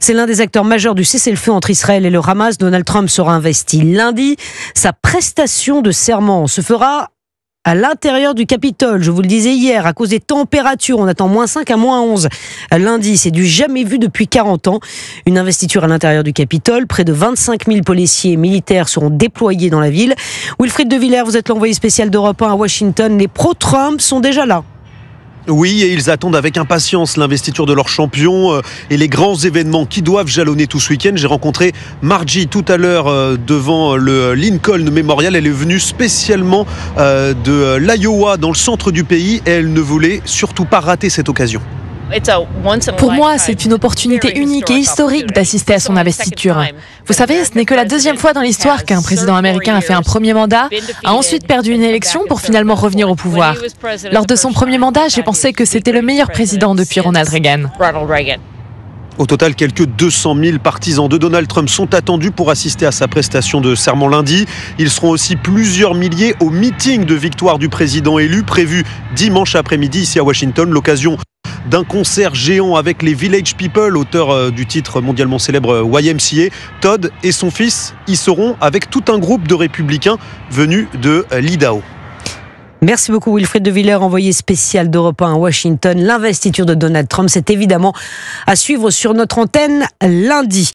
C'est l'un des acteurs majeurs du cessez-le-feu entre Israël et le Hamas. Donald Trump sera investi lundi. Sa prestation de serment se fera à l'intérieur du Capitole. Je vous le disais hier, à cause des températures, on attend -5 à -11 lundi. C'est du jamais vu depuis 40 ans. Une investiture à l'intérieur du Capitole. Près de 25 000 policiers et militaires seront déployés dans la ville. Wilfried de Villers, vous êtes l'envoyé spécial d'Europe 1 à Washington. Les pro-Trump sont déjà là. Oui, et ils attendent avec impatience l'investiture de leur champion et les grands événements qui doivent jalonner tout ce week-end. J'ai rencontré Margie tout à l'heure devant le Lincoln Memorial. Elle est venue spécialement de l'Iowa, dans le centre du pays, et elle ne voulait surtout pas rater cette occasion. Pour moi, c'est une opportunité unique et historique d'assister à son investiture. Vous savez, ce n'est que la deuxième fois dans l'histoire qu'un président américain a fait un premier mandat, a ensuite perdu une élection pour finalement revenir au pouvoir. Lors de son premier mandat, j'ai pensé que c'était le meilleur président depuis Ronald Reagan. Au total, quelques 200 000 partisans de Donald Trump sont attendus pour assister à sa prestation de serment lundi. Ils seront aussi plusieurs milliers au meeting de victoire du président élu, prévu dimanche après-midi ici à Washington. L'occasion d'un concert géant avec les Village People, auteurs du titre mondialement célèbre YMCA. Todd et son fils y seront avec tout un groupe de républicains venus de l'Idaho. Merci beaucoup Wilfried de Villers, envoyé spécial d'Europe 1 à Washington. L'investiture de Donald Trump, c'est évidemment à suivre sur notre antenne lundi.